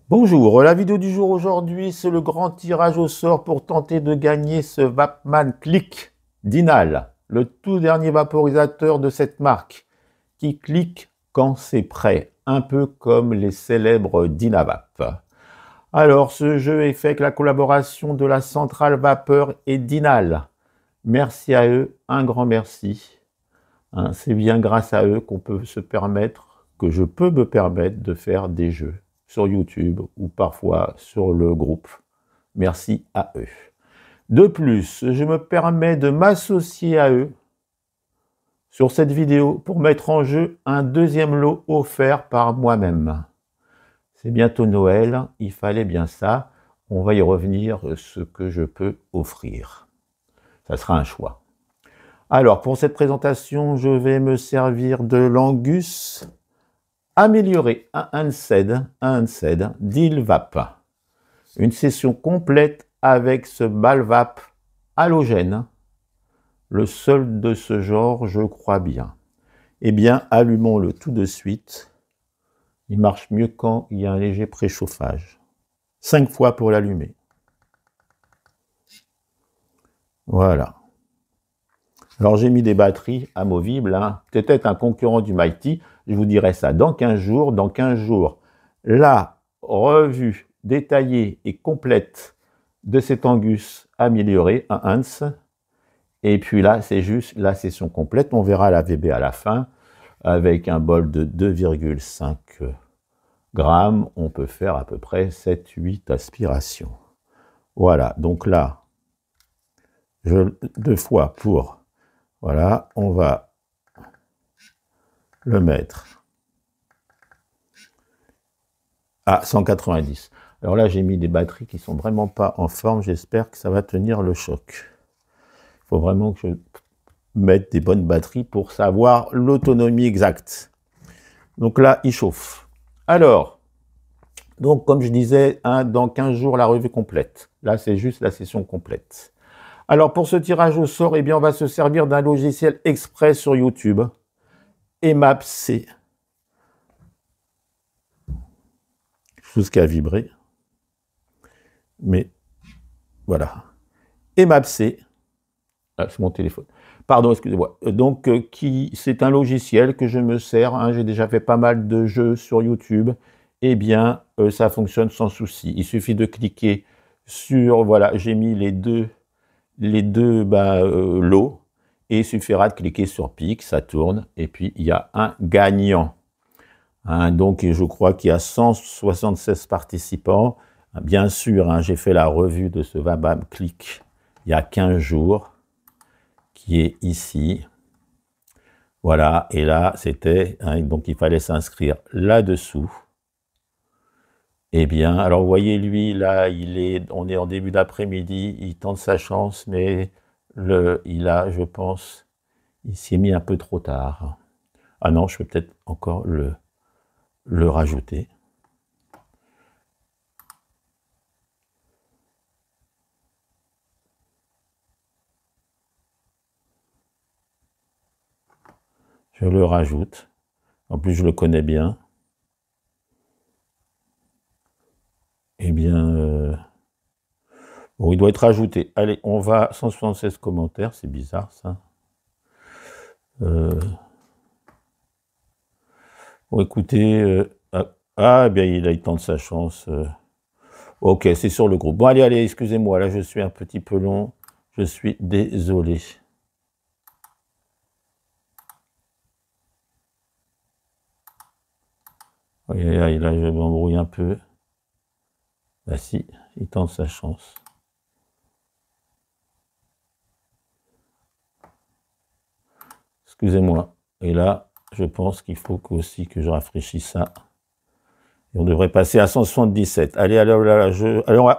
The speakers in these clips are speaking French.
Bonjour, la vidéo du jour aujourd'hui, c'est le grand tirage au sort pour tenter de gagner ce Vapman Click d'Inal, le tout dernier vaporisateur de cette marque, qui clique quand c'est prêt, un peu comme les célèbres Dynavap. Alors, ce jeu est fait avec la collaboration de la Centrale Vapeur et d'Inal. Merci à eux, un grand merci. C'est bien grâce à eux qu'on peut se permettre, que je peux me permettre de faire des jeux sur YouTube ou parfois sur le groupe. Merci à eux. De plus, je me permets de m'associer à eux sur cette vidéo pour mettre en jeu un deuxième lot offert par moi-même. C'est bientôt Noël, il fallait bien ça. On va y revenir, ce que je peux offrir. Ça sera un choix. Alors, pour cette présentation, je vais me servir de l'Angus amélioré, un Unsaid d'Ilvap. Une session complète avec ce Balvap halogène, le seul de ce genre, je crois bien. Eh bien, allumons-le tout de suite. Il marche mieux quand il y a un léger préchauffage. 5 fois pour l'allumer. Voilà. Alors, j'ai mis des batteries amovibles, hein. Peut-être un concurrent du Mighty. Je vous dirai ça dans 15 jours. Dans 15 jours, la revue détaillée et complète de cet Angus amélioré, un Hans. Et puis là, c'est juste la session complète. On verra la VB à la fin. Avec un bol de 2,5 grammes, on peut faire à peu près 7-8 aspirations. Voilà, donc là, 2 fois pour... Voilà, on va le mettre à 190. Alors là, j'ai mis des batteries qui sont vraiment pas en forme. J'espère que ça va tenir le choc. Il faut vraiment que je mette des bonnes batteries pour savoir l'autonomie exacte. Donc là, il chauffe. Alors, donc comme je disais, hein, dans 15 jours, la revue complète. Là, c'est juste la session complète. Alors, pour ce tirage au sort, eh bien, on va se servir d'un logiciel exprès sur YouTube. Emapc. Chose qui a vibré. Mais voilà. Emapc. Ah, c'est mon téléphone. Pardon, excusez-moi. Donc, c'est un logiciel que je me sers. Hein, j'ai déjà fait pas mal de jeux sur YouTube. Eh bien, ça fonctionne sans souci. Il suffit de cliquer sur... Voilà, j'ai mis les deux lots. Et il suffira de cliquer sur pic, ça tourne. Et puis, il y a un gagnant. Hein, donc, je crois qu'il y a 176 participants. Bien sûr, hein, j'ai fait la revue de ce Vapman Click il y a 15 jours, qui est ici. Voilà, et là, c'était, hein, donc il fallait s'inscrire là-dessous. Eh bien, alors vous voyez, lui, là, on est en début d'après-midi, il tente sa chance, mais il a, je pense, il s'y est mis un peu trop tard. Ah non, je peux peut-être encore le rajouter. Je le rajoute. En plus, je le connais bien. Eh bien, bon, il doit être ajouté. Allez, on va... 176 commentaires, c'est bizarre, ça. Bon, écoutez... ah, bien, il tente sa chance. Ok, c'est sur le groupe. Bon, allez, excusez-moi, là, je suis un petit peu long. Je suis désolé. Là, je m'embrouille un peu. Bah si, il tente sa chance. Excusez-moi. Et là, je pense qu'il faut aussi que je rafraîchisse ça. Et on devrait passer à 177. Allez, alors là,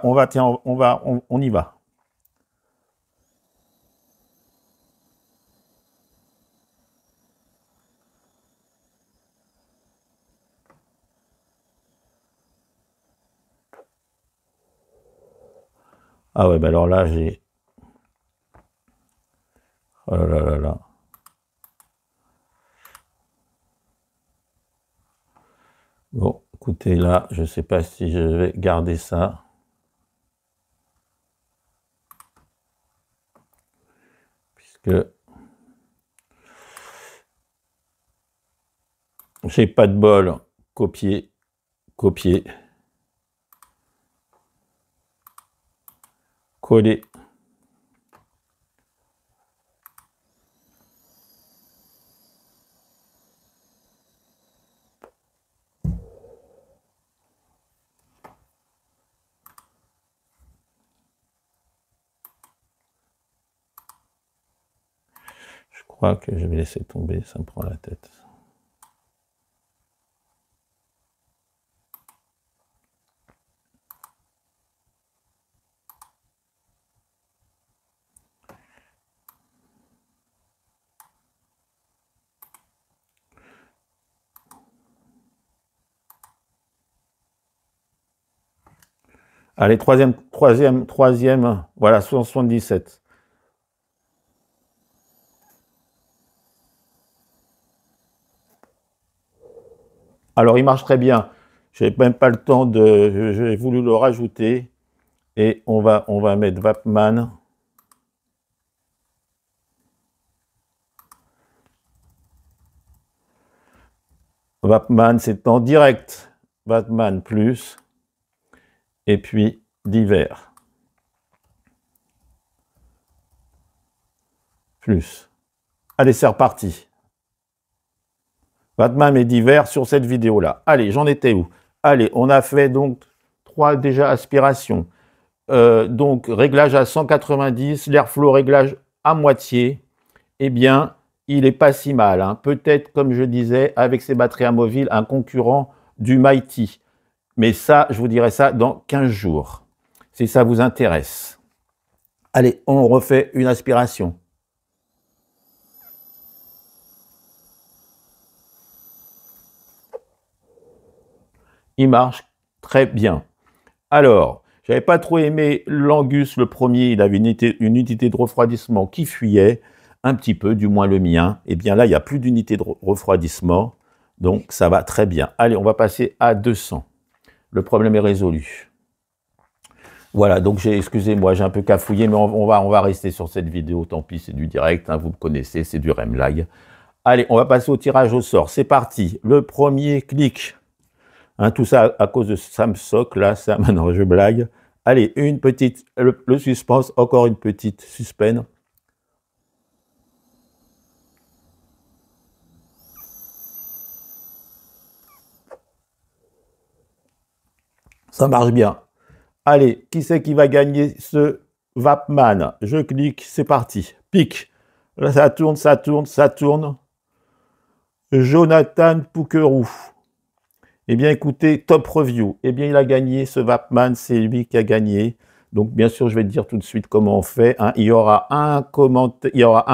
on va, tiens, on y va. Ah ouais, bah alors là, j'ai... Oh là là là là. Bon, écoutez. écoutez, là, je ne sais pas si je vais garder ça. Puisque j'ai pas de bol. Copier, copier, coller. Je crois que je vais laisser tomber, ça me prend la tête. Allez, troisième, voilà, 77. Alors, il marche très bien. Je n'ai même pas le temps de... J'ai voulu le rajouter. Et on va mettre Wapman. Wapman, c'est en direct. Wapman plus. Et puis, divers. Plus. Allez, c'est reparti. Wapman et divers sur cette vidéo-là. Allez, j'en étais où? Allez, on a fait donc 3 déjà aspirations. Donc, réglage à 190, l'airflow réglage à moitié. Eh bien, il n'est pas si mal. Hein. Peut-être, comme je disais, avec ces batteries amovibles, un concurrent du Mighty. Mais ça, je vous dirai ça dans 15 jours, si ça vous intéresse. Allez, on refait une aspiration. Il marche très bien. Alors, je n'avais pas trop aimé l'Angus, le premier, il avait une unité de refroidissement qui fuyait, un petit peu, du moins le mien. Eh bien là, il n'y a plus d'unité de refroidissement, donc ça va très bien. Allez, on va passer à 200. Le problème est résolu. Voilà, donc excusez-moi, j'ai un peu cafouillé, mais on va rester sur cette vidéo, tant pis, c'est du direct, hein, vous me connaissez, c'est du Remlag. Allez, on va passer au tirage au sort, c'est parti. Le premier clic, hein, tout ça à cause de Samsoc, là, ça, maintenant je blague. Allez, une petite, le suspense, encore une petite suspense. Ça marche bien. Allez, qui c'est qui va gagner ce Wapman? Je clique, c'est parti. Pic. Là, ça tourne, ça tourne, ça tourne. Jonathan Pouqueroux. Eh bien, écoutez, top review. Eh bien, il a gagné ce Wapman, c'est lui qui a gagné. Donc, bien sûr, je vais te dire tout de suite comment on fait. Hein. Il y aura un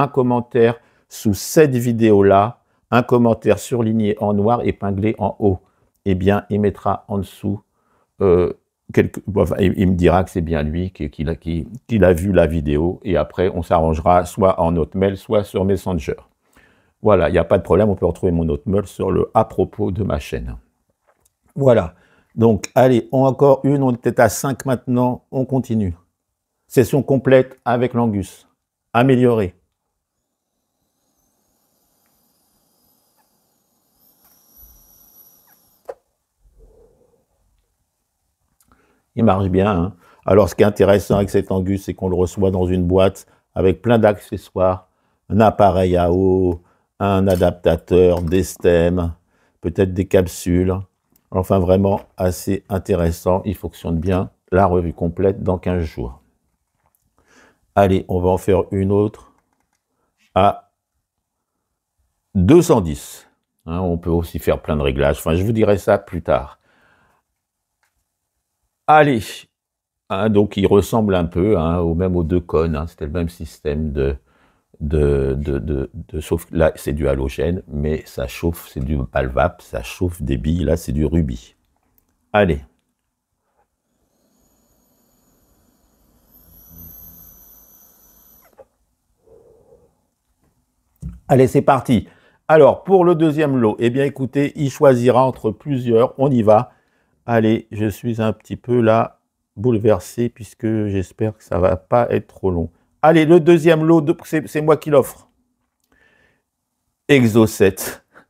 commentaire sous cette vidéo-là, un commentaire surligné en noir, épinglé en haut. Eh bien, il mettra en dessous il me dira que c'est bien lui qu'il a vu la vidéo. Et après, on s'arrangera soit en Hotmail, soit sur Messenger. Voilà, il n'y a pas de problème, on peut retrouver mon Hotmail sur le à propos de ma chaîne. Voilà, donc allez, encore une, on est peut-être à 5 maintenant, on continue. Session complète avec l'Angus. Amélioré. Il marche bien. Hein. Alors, ce qui est intéressant avec cet Angus, c'est qu'on le reçoit dans une boîte avec plein d'accessoires, un appareil à eau, un adaptateur, des stems, peut-être des capsules. Enfin, vraiment assez intéressant. Il fonctionne bien. La revue complète dans 15 jours. Allez, on va en faire une autre à 210. Hein, on peut aussi faire plein de réglages. Enfin, je vous dirai ça plus tard. Allez, hein, donc il ressemble un peu hein, même aux deux cônes. Hein, c'était le même système sauf que là c'est du halogène, mais ça chauffe, c'est du Balvap, ça chauffe des billes. Là c'est du rubis. Allez. Allez, c'est parti. Alors, pour le deuxième lot, eh bien, écoutez, il choisira entre plusieurs. On y va. Allez, je suis un petit peu là bouleversé puisque j'espère que ça va pas être trop long. Allez, le deuxième lot, c'est moi qui l'offre. Exocet,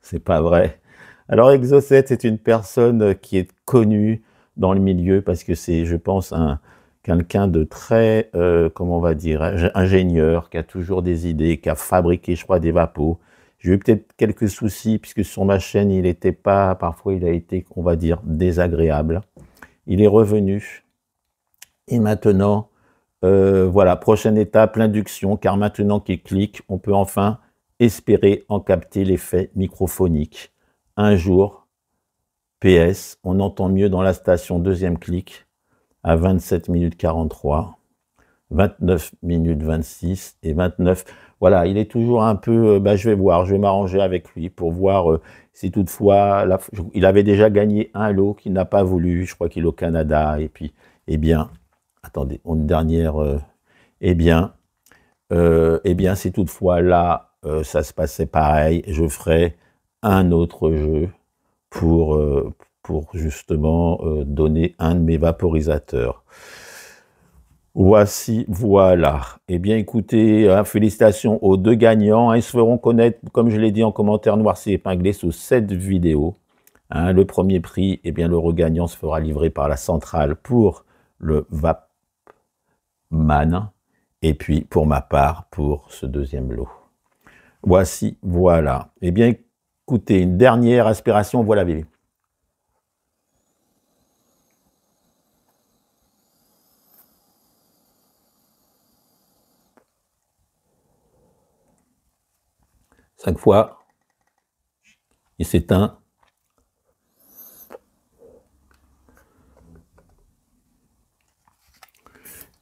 c'est pas vrai. Alors Exocet, c'est une personne qui est connue dans le milieu parce que c'est, je pense, quelqu'un de très, comment on va dire, ingénieur, qui a toujours des idées, qui a fabriqué, je crois, des vapos. J'ai eu peut-être quelques soucis puisque sur ma chaîne, il n'était pas, parfois il a été, on va dire, désagréable. Il est revenu et maintenant, voilà, prochaine étape, l'induction, car maintenant qu'il clique, on peut enfin espérer en capter l'effet microphonique. Un jour, PS, on entend mieux dans la station deuxième clic à 27 minutes 43, 29 minutes 26 et 29. Voilà, il est toujours un peu, je vais voir, je vais m'arranger avec lui pour voir si toutefois, il avait déjà gagné un lot qu'il n'a pas voulu, je crois qu'il est au Canada, et puis, eh bien, attendez, une dernière, eh bien, si toutefois là, ça se passait pareil, je ferai un autre jeu pour justement donner un de mes vaporisateurs. Voici, voilà. Eh bien, écoutez, félicitations aux deux gagnants. Ils se feront connaître, comme je l'ai dit en commentaire noirci épinglé, sous cette vidéo. Le premier prix, eh bien, le regagnant se fera livrer par la centrale pour le Vapman. Et puis, pour ma part, pour ce deuxième lot. Voici, voilà. Eh bien, écoutez, une dernière aspiration, voilà, bébé. Cinq fois, il s'éteint.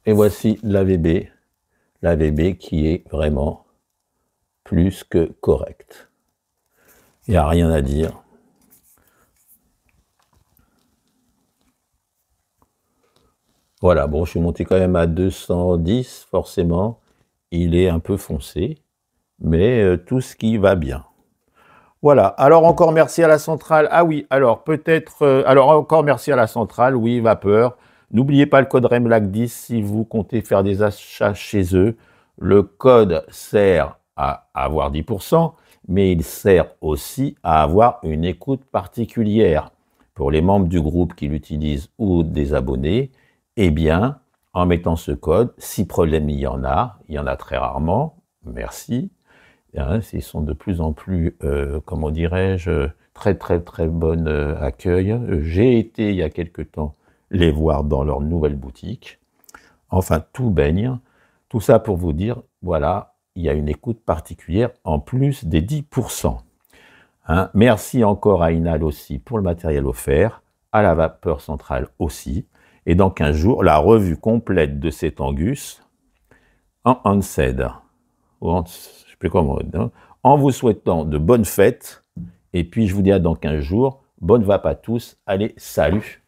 Et voici la VB qui est vraiment plus que correcte. Il n'y a rien à dire. Voilà, bon, je suis monté quand même à 210, forcément. Il est un peu foncé, mais tout ce qui va bien. Voilà, alors encore merci à la centrale. Ah oui, alors peut-être, alors encore merci à la centrale, oui, Vapeur. N'oubliez pas le code REMLAC10 si vous comptez faire des achats chez eux. Le code sert à avoir 10%, mais il sert aussi à avoir une écoute particulière. Pour les membres du groupe qui l'utilisent ou des abonnés, eh bien, en mettant ce code, si problème il y en a très rarement, merci. Ils sont de plus en plus, comment dirais-je, très bon accueil. J'ai été il y a quelque temps les voir dans leur nouvelle boutique. Enfin, tout baigne. Tout ça pour vous dire, voilà, il y a une écoute particulière en plus des 10%. Merci encore à Inal aussi pour le matériel offert, à la Vapeur Centrale aussi. Et dans 15 jours, la revue complète de cet Angus en Hansed. En vous souhaitant de bonnes fêtes, et puis je vous dis à dans 15 jours, bonne vape à tous, allez, salut!